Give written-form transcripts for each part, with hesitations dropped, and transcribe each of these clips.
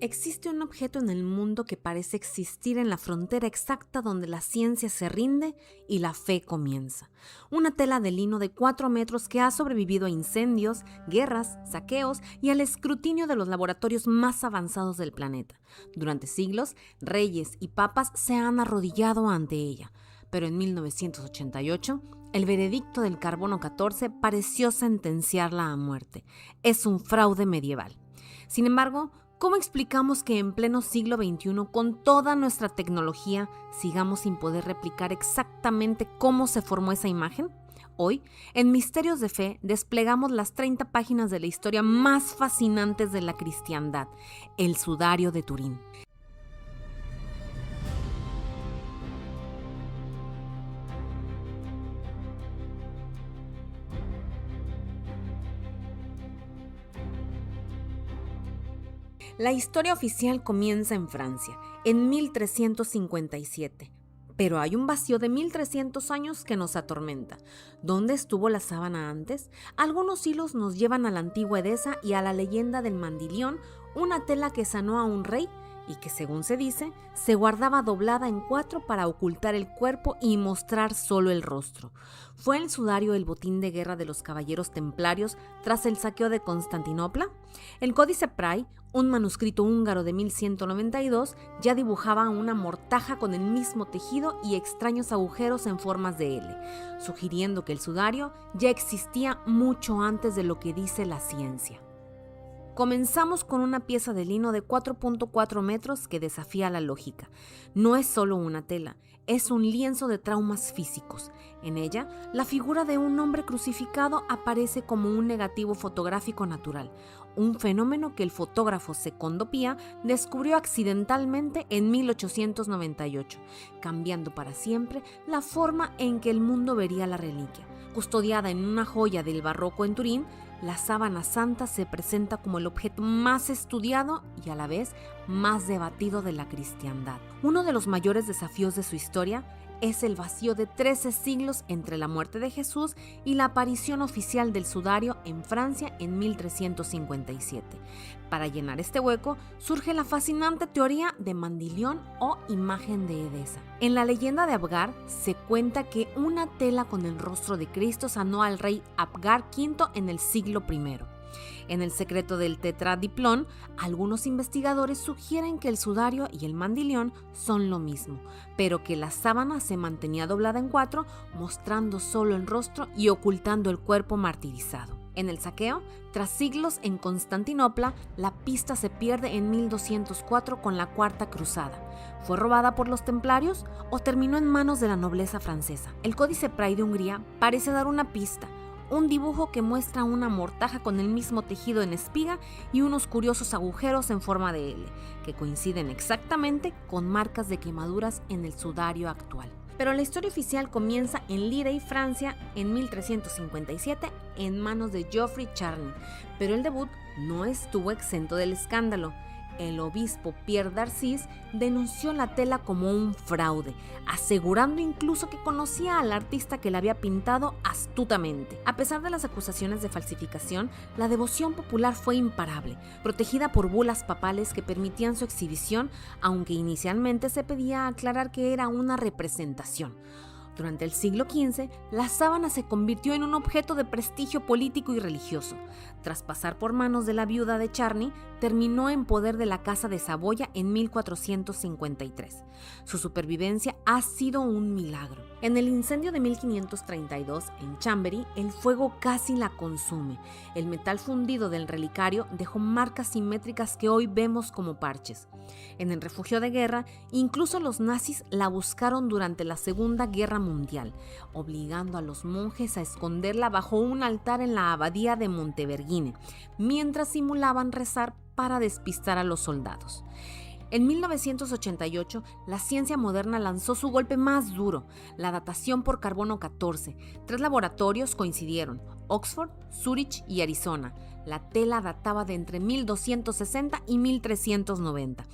Existe un objeto en el mundo que parece existir en la frontera exacta donde la ciencia se rinde y la fe comienza. Una tela de lino de 4 metros que ha sobrevivido a incendios, guerras, saqueos y al escrutinio de los laboratorios más avanzados del planeta. Durante siglos, reyes y papas se han arrodillado ante ella. Pero en 1988, el veredicto del carbono 14 pareció sentenciarla a muerte. Es un fraude medieval. Sin embargo, ¿cómo explicamos que en pleno siglo XXI, con toda nuestra tecnología, sigamos sin poder replicar exactamente cómo se formó esa imagen? Hoy, en Misterios de Fe, desplegamos las 30 páginas de la historia más fascinantes de la cristiandad, el Sudario de Turín. La historia oficial comienza en Francia, en 1357. Pero hay un vacío de 1300 años que nos atormenta. ¿Dónde estuvo la sábana antes? Algunos hilos nos llevan a la antigua Edesa y a la leyenda del mandilión, una tela que sanó a un rey y que, según se dice, se guardaba doblada en 4 para ocultar el cuerpo y mostrar solo el rostro. ¿Fue el sudario el botín de guerra de los caballeros templarios tras el saqueo de Constantinopla? El Códice Pray, un manuscrito húngaro de 1192, ya dibujaba una mortaja con el mismo tejido y extraños agujeros en formas de L, sugiriendo que el sudario ya existía mucho antes de lo que dice la ciencia. Comenzamos con una pieza de lino de 4.4 metros que desafía la lógica. No es solo una tela, es un lienzo de traumas físicos. En ella, la figura de un hombre crucificado aparece como un negativo fotográfico natural, un fenómeno que el fotógrafo Secondo Pia descubrió accidentalmente en 1898, cambiando para siempre la forma en que el mundo vería la reliquia. Custodiada en una joya del barroco en Turín, la sábana santa se presenta como el objeto más estudiado y a la vez más debatido de la cristiandad. Uno de los mayores desafíos de su historia es el vacío de 13 siglos entre la muerte de Jesús y la aparición oficial del sudario en Francia en 1357. Para llenar este hueco surge la fascinante teoría de Mandilión o imagen de Edesa. En la leyenda de Abgar se cuenta que una tela con el rostro de Cristo sanó al rey Abgar V en el siglo I. En el secreto del tetradiplón, algunos investigadores sugieren que el sudario y el mandilión son lo mismo, pero que la sábana se mantenía doblada en 4, mostrando solo el rostro y ocultando el cuerpo martirizado. En el saqueo, tras siglos en Constantinopla, la pista se pierde en 1204 con la Cuarta Cruzada. ¿Fue robada por los templarios o terminó en manos de la nobleza francesa? El Códice Pray de Hungría parece dar una pista. Un dibujo que muestra una mortaja con el mismo tejido en espiga y unos curiosos agujeros en forma de L, que coinciden exactamente con marcas de quemaduras en el sudario actual. Pero la historia oficial comienza en Lirey, Francia, en 1357, en manos de Geoffrey Charny, pero el debut no estuvo exento del escándalo. El obispo Pierre d'Arcis denunció la tela como un fraude, asegurando incluso que conocía al artista que la había pintado astutamente. A pesar de las acusaciones de falsificación, la devoción popular fue imparable, protegida por bulas papales que permitían su exhibición, aunque inicialmente se pedía aclarar que era una representación. Durante el siglo XV, la sábana se convirtió en un objeto de prestigio político y religioso. Tras pasar por manos de la viuda de Charny, terminó en poder de la Casa de Saboya en 1453. Su supervivencia ha sido un milagro. En el incendio de 1532 en Chambéry, el fuego casi la consume. El metal fundido del relicario dejó marcas simétricas que hoy vemos como parches. En el refugio de guerra, incluso los nazis la buscaron durante la Segunda Guerra Mundial, obligando a los monjes a esconderla bajo un altar en la abadía de Montevergine, mientras simulaban rezar para despistar a los soldados. En 1988, la ciencia moderna lanzó su golpe más duro, la datación por carbono 14. 3 laboratorios coincidieron: Oxford, Zúrich y Arizona. La tela databa de entre 1260 y 1390.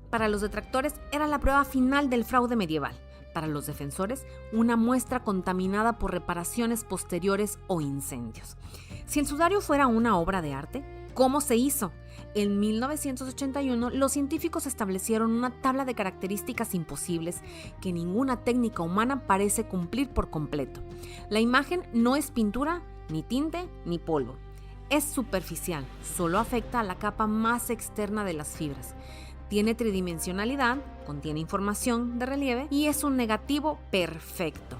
Para los detractores era la prueba final del fraude medieval. Para los defensores, una muestra contaminada por reparaciones posteriores o incendios. Si el sudario fuera una obra de arte, ¿Cómo se hizo? En 1981, los científicos establecieron una tabla de características imposibles que ninguna técnica humana parece cumplir por completo. La imagen no es pintura, ni tinte, ni polvo. Es superficial, solo afecta a la capa más externa de las fibras. Tiene tridimensionalidad, contiene información de relieve y es un negativo perfecto.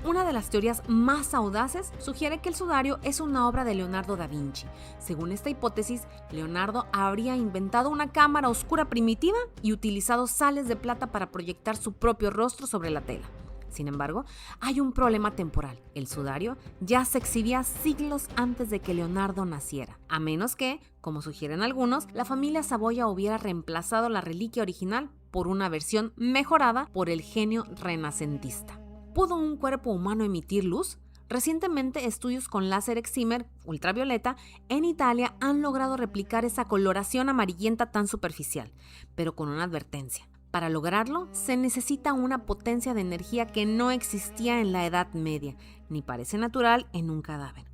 Una de las teorías más audaces sugiere que el sudario es una obra de Leonardo da Vinci. Según esta hipótesis, Leonardo habría inventado una cámara oscura primitiva y utilizado sales de plata para proyectar su propio rostro sobre la tela. Sin embargo, hay un problema temporal. El sudario ya se exhibía siglos antes de que Leonardo naciera, a menos que, como sugieren algunos, la familia Saboya hubiera reemplazado la reliquia original por una versión mejorada por el genio renacentista. ¿Pudo un cuerpo humano emitir luz? Recientemente, estudios con láser excimer ultravioleta en Italia han logrado replicar esa coloración amarillenta tan superficial, pero con una advertencia. Para lograrlo, se necesita una potencia de energía que no existía en la Edad Media, ni parece natural en un cadáver.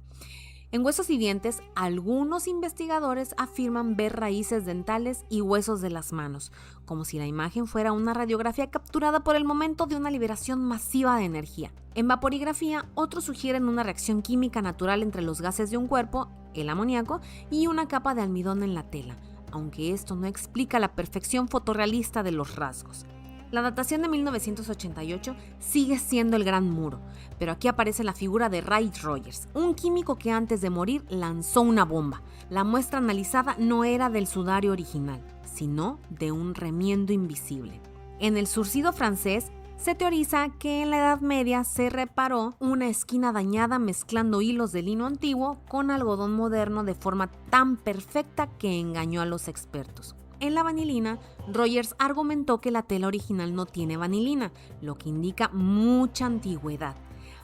En Huesos y Dientes, algunos investigadores afirman ver raíces dentales y huesos de las manos, como si la imagen fuera una radiografía capturada por el momento de una liberación masiva de energía. En vaporigrafía, otros sugieren una reacción química natural entre los gases de un cuerpo, el amoníaco, y una capa de almidón en la tela, aunque esto no explica la perfección fotorrealista de los rasgos. La datación de 1988 sigue siendo el gran muro, pero aquí aparece la figura de Ray Rogers, un químico que antes de morir lanzó una bomba. La muestra analizada no era del sudario original, sino de un remiendo invisible. En el surcido francés, se teoriza que en la Edad Media se reparó una esquina dañada mezclando hilos de lino antiguo con algodón moderno de forma tan perfecta que engañó a los expertos. En la vanilina, Rogers argumentó que la tela original no tiene vanilina, lo que indica mucha antigüedad,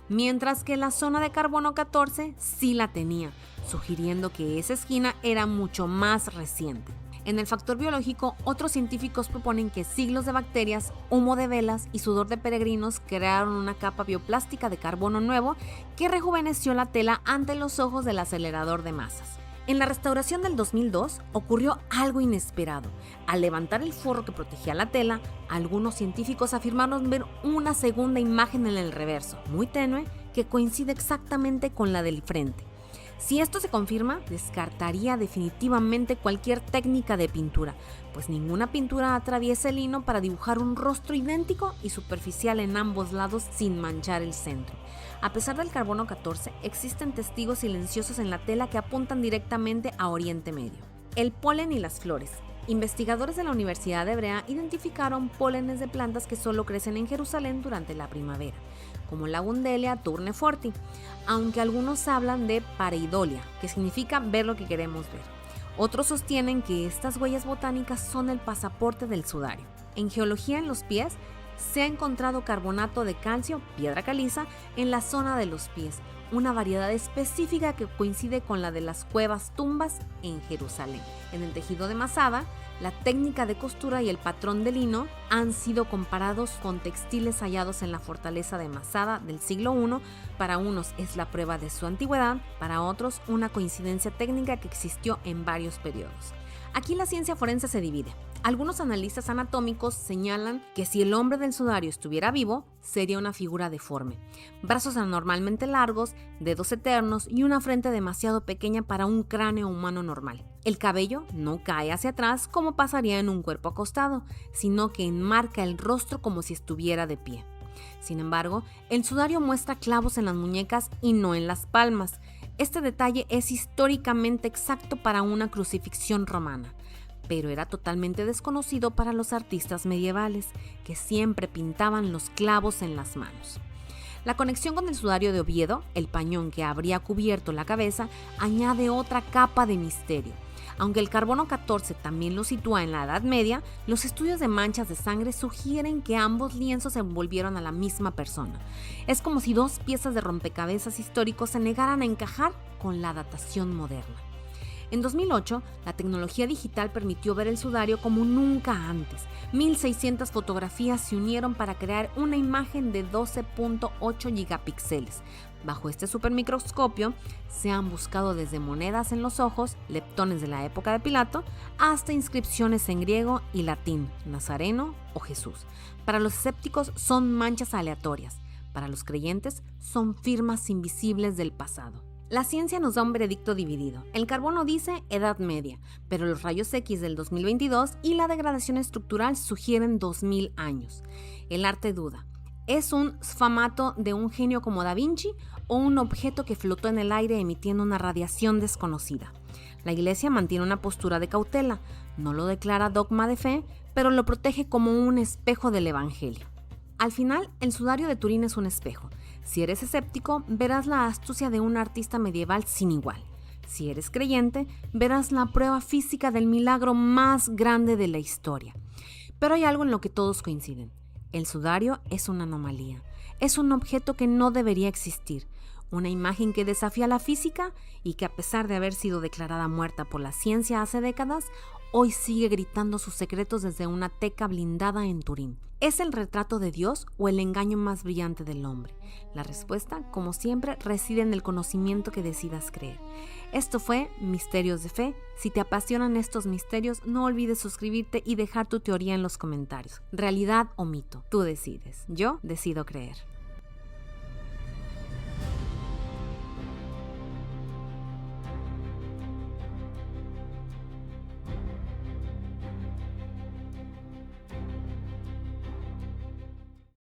mientras que la zona de carbono 14 sí la tenía, sugiriendo que esa esquina era mucho más reciente. En el factor biológico, otros científicos proponen que siglos de bacterias, humo de velas y sudor de peregrinos crearon una capa bioplástica de carbono nuevo que rejuveneció la tela ante los ojos del acelerador de masas. En la restauración del 2002 ocurrió algo inesperado. Al levantar el forro que protegía la tela, algunos científicos afirmaron ver una segunda imagen en el reverso, muy tenue, que coincide exactamente con la del frente. Si esto se confirma, descartaría definitivamente cualquier técnica de pintura, pues ninguna pintura atraviesa el lino para dibujar un rostro idéntico y superficial en ambos lados sin manchar el centro. A pesar del carbono 14, existen testigos silenciosos en la tela que apuntan directamente a Oriente Medio. El polen y las flores. Investigadores de la Universidad de Hebrea identificaron pólenes de plantas que solo crecen en Jerusalén durante la primavera, como la Gundelia turneforti, aunque algunos hablan de pareidolia, que significa ver lo que queremos ver. Otros sostienen que estas huellas botánicas son el pasaporte del sudario. En geología en los pies, se ha encontrado carbonato de calcio, piedra caliza, en la zona de los pies, una variedad específica que coincide con la de las cuevas tumbas en Jerusalén. En el tejido de Masada, la técnica de costura y el patrón de lino han sido comparados con textiles hallados en la fortaleza de Masada del siglo I. Para unos es la prueba de su antigüedad, para otros una coincidencia técnica que existió en varios periodos. Aquí la ciencia forense se divide. Algunos analistas anatómicos señalan que si el hombre del sudario estuviera vivo, sería una figura deforme. Brazos anormalmente largos, dedos eternos y una frente demasiado pequeña para un cráneo humano normal. El cabello no cae hacia atrás como pasaría en un cuerpo acostado, sino que enmarca el rostro como si estuviera de pie. Sin embargo, el sudario muestra clavos en las muñecas y no en las palmas. Este detalle es históricamente exacto para una crucifixión romana, pero era totalmente desconocido para los artistas medievales, que siempre pintaban los clavos en las manos. La conexión con el sudario de Oviedo, el pañón que habría cubierto la cabeza, añade otra capa de misterio. Aunque el carbono 14 también lo sitúa en la Edad Media, los estudios de manchas de sangre sugieren que ambos lienzos envolvieron a la misma persona. Es como si dos piezas de rompecabezas históricos se negaran a encajar con la datación moderna. En 2008, la tecnología digital permitió ver el sudario como nunca antes. 1.600 fotografías se unieron para crear una imagen de 12.8 gigapíxeles. Bajo este supermicroscopio se han buscado desde monedas en los ojos, leptones de la época de Pilato, hasta inscripciones en griego y latín, Nazareno o Jesús. Para los escépticos son manchas aleatorias, para los creyentes son firmas invisibles del pasado. La ciencia nos da un veredicto dividido. El carbono dice Edad Media, pero los rayos X del 2022 y la degradación estructural sugieren 2000 años. El arte duda. ¿Es un sfamato de un genio como Da Vinci o un objeto que flotó en el aire emitiendo una radiación desconocida? La Iglesia mantiene una postura de cautela, no lo declara dogma de fe, pero lo protege como un espejo del Evangelio. Al final, el sudario de Turín es un espejo. Si eres escéptico, verás la astucia de un artista medieval sin igual. Si eres creyente, verás la prueba física del milagro más grande de la historia. Pero hay algo en lo que todos coinciden. El sudario es una anomalía. Es un objeto que no debería existir. Una imagen que desafía la física y que, a pesar de haber sido declarada muerta por la ciencia hace décadas, hoy sigue gritando sus secretos desde una teca blindada en Turín. ¿Es el retrato de Dios o el engaño más brillante del hombre? La respuesta, como siempre, reside en el conocimiento que decidas creer. Esto fue Misterios de Fe. Si te apasionan estos misterios, no olvides suscribirte y dejar tu teoría en los comentarios. ¿Realidad o mito? Tú decides. Yo decido creer.